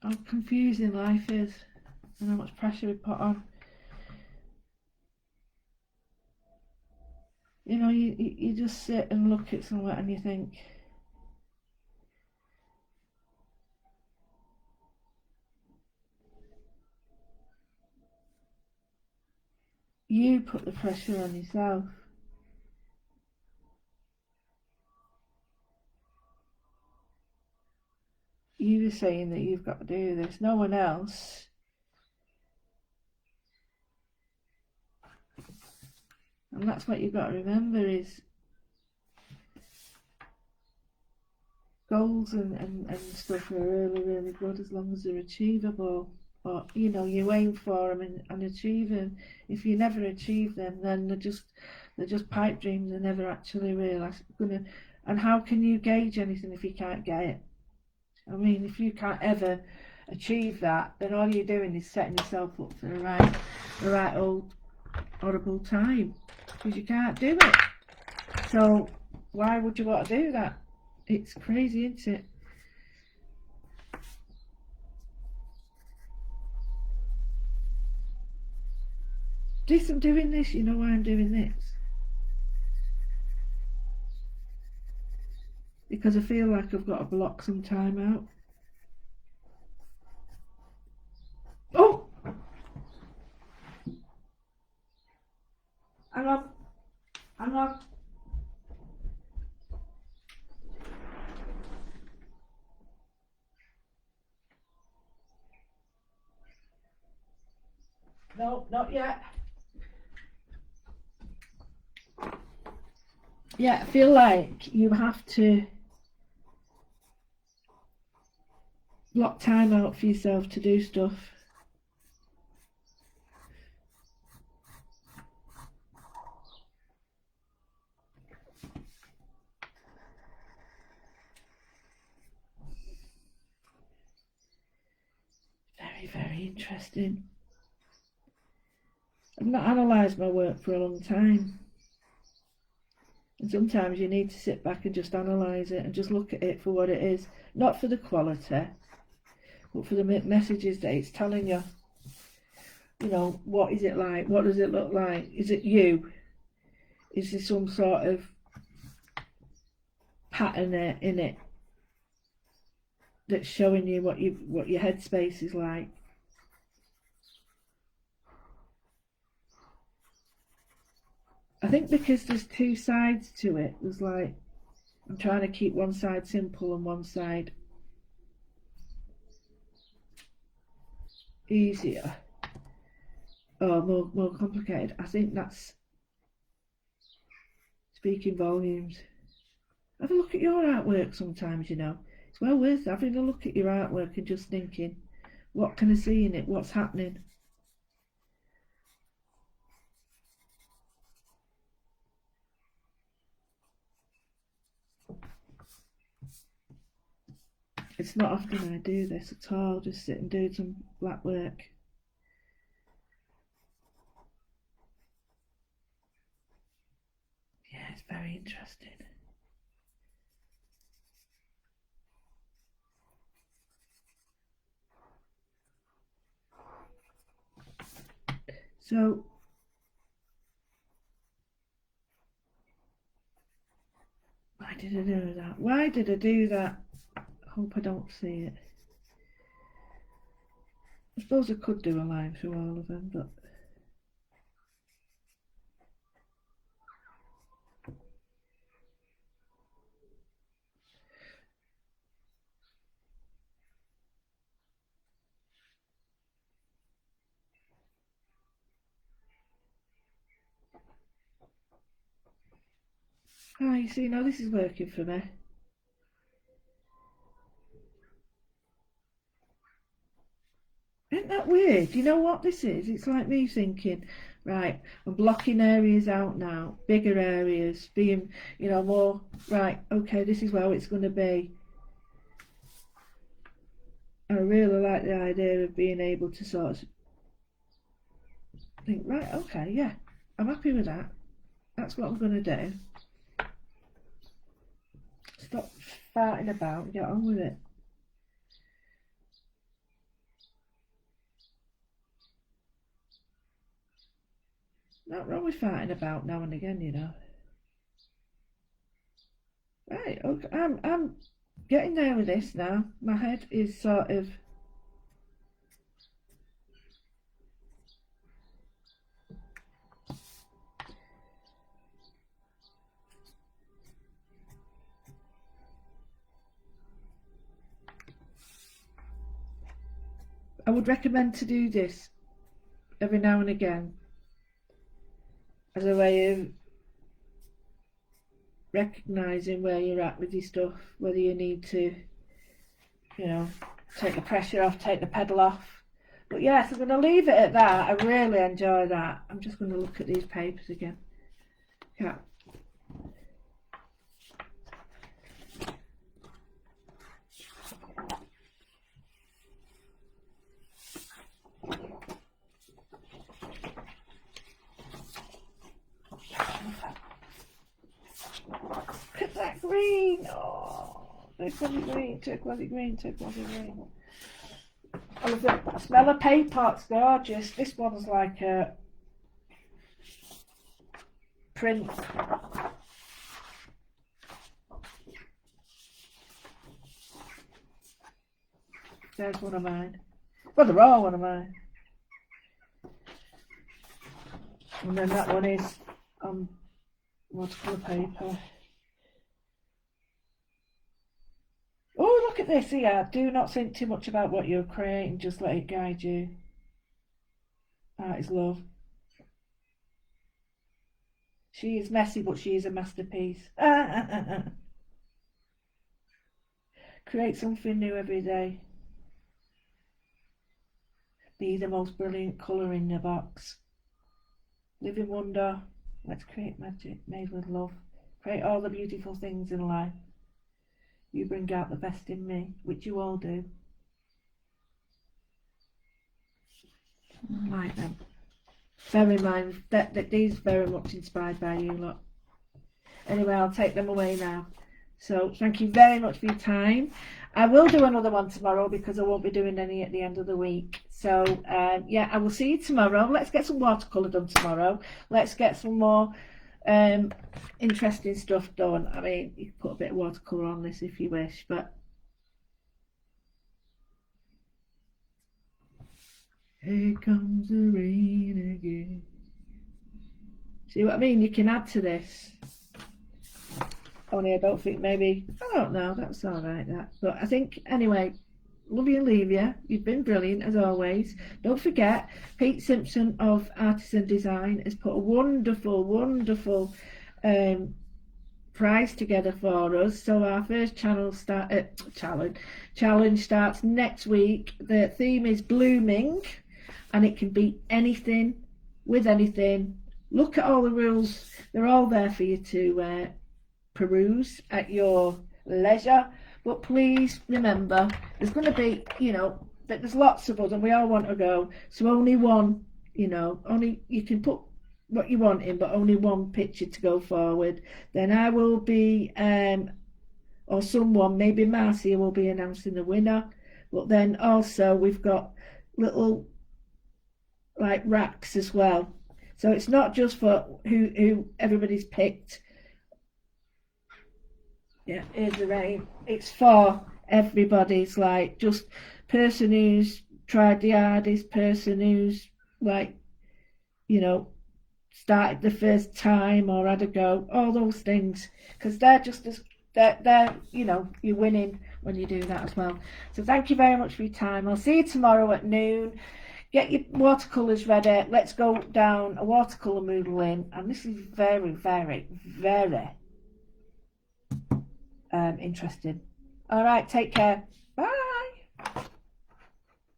How confusing life is and how much pressure we put on. You know, you just sit and look at somewhere and you think, you put the pressure on yourself. You were saying that you've got to do this, no one else. And that's what you've got to remember is goals and stuff are really good as long as they're achievable. But you know, you aim for them and achieve them. If you never achieve them, then they're just pipe dreams. They're never actually gonna. And how can you gauge anything if you can't get it? I mean, if you can't ever achieve that, then all you're doing is setting yourself up for the right old horrible time because you can't do it. So why would you want to do that? It's crazy, isn't it? This, I'm doing this, you know why I'm doing this? Because I feel like I've got to block some time out. Oh! Hang on. No, not yet. Yeah, I feel like you have to block time out for yourself to do stuff. Very interesting. I've not analysed my work for a long time. And sometimes you need to sit back and just analyse it and just look at it for what it is, not for the quality, but for the messages that it's telling you. You know, what is it like? What does it look like? Is it you? Is there some sort of pattern in it that's showing you what your headspace is like? I think because there's two sides to it, there's like, I'm trying to keep one side simple and one side easier or more complicated. I think that's speaking volumes. Have a look at your artwork sometimes, you know. It's well worth having a look at your artwork and just thinking, what can I see in it? What's happening? It's not often I do this at all, just sit and do some black work. Yeah, it's very interesting. So, why did I do that? Why did I do that? I hope I don't see it. I suppose I could do a line through all of them, but you see, now this is working for me. Isn't that weird? You know what this is? It's like me thinking, right, I'm blocking areas out now, bigger areas, being, you know, more, right, okay, this is where it's going to be. I really like the idea of being able to sort of think, right, okay, yeah, I'm happy with that. That's what I'm going to do. Stop farting about and get on with it. Not wrong with farting about now and again, you know. Right, okay, I'm getting there with this now. My head is sort of I would recommend to do this every now and again as a way of recognising where you're at with your stuff, whether you need to, you know, take the pressure off, take the pedal off. But yes, I'm going to leave it at that. I really enjoy that. I'm just going to look at these papers again. Yeah. Look at that green. Oh, turquoise green, turquoise green, turquoise green. Oh, the smell of paper, it's gorgeous. This one's like a print. There's one of mine. Well, they're all one of mine. And then that one is watercolour paper. Oh, look at this here. Do not think too much about what you're creating, just let it guide you. Art is love. She is messy, but she is a masterpiece. Create something new every day. Be the most brilliant colour in the box. Live in wonder. Let's create magic made with love. Create all the beautiful things in life. You bring out the best in me, which you all do. I like them. Bear in mind that these are very much inspired by you lot. Anyway, I'll take them away now. So thank you very much for your time. I will do another one tomorrow because I won't be doing any at the end of the week. So yeah, I will see you tomorrow. Let's get some watercolour done tomorrow. Let's get some more interesting stuff done. I mean, you can put a bit of watercolour on this if you wish, but here comes the rain again. See what I mean? You can add to this. Only I don't think maybe, I don't know, that's alright that. But I think, anyway, love you and leave you. You've been brilliant as always. Don't forget, Pete Simpson of Artisan Design has put a wonderful prize together for us. So our first challenge starts next week. The theme is blooming, and it can be anything with anything. Look at all the rules. They're all there for you to peruse at your leisure, but please remember there's going to be, you know, that there's lots of us and we all want to go, so only one, you know, only you can put what you want in, but only one picture to go forward. Then I will be or someone, maybe Marcia, will be announcing the winner. But then also we've got little like racks as well, so it's not just for who everybody's picked. Yeah, here's the rain. It's for everybody's, like, just person who's tried the hardest, person who's, like, you know, started the first time or had a go, all those things, because they're just as they're you know, you're winning when you do that as well. So thank you very much for your time. I'll see you tomorrow at noon. Get your watercolours ready. Let's go down a watercolour moodling, and this is very interesting. All right, take care. Bye.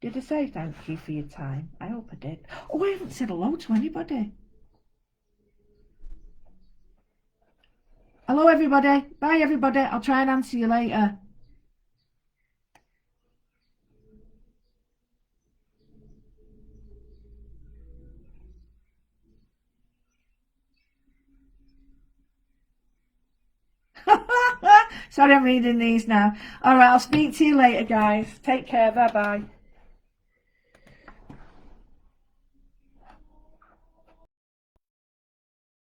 Did I say thank you for your time? I hope I did. Oh, I haven't said hello to anybody. Hello, everybody. Bye, everybody. I'll try and answer you later. Sorry, I'm reading these now. All right, I'll speak to you later, guys. Take care. Bye-bye.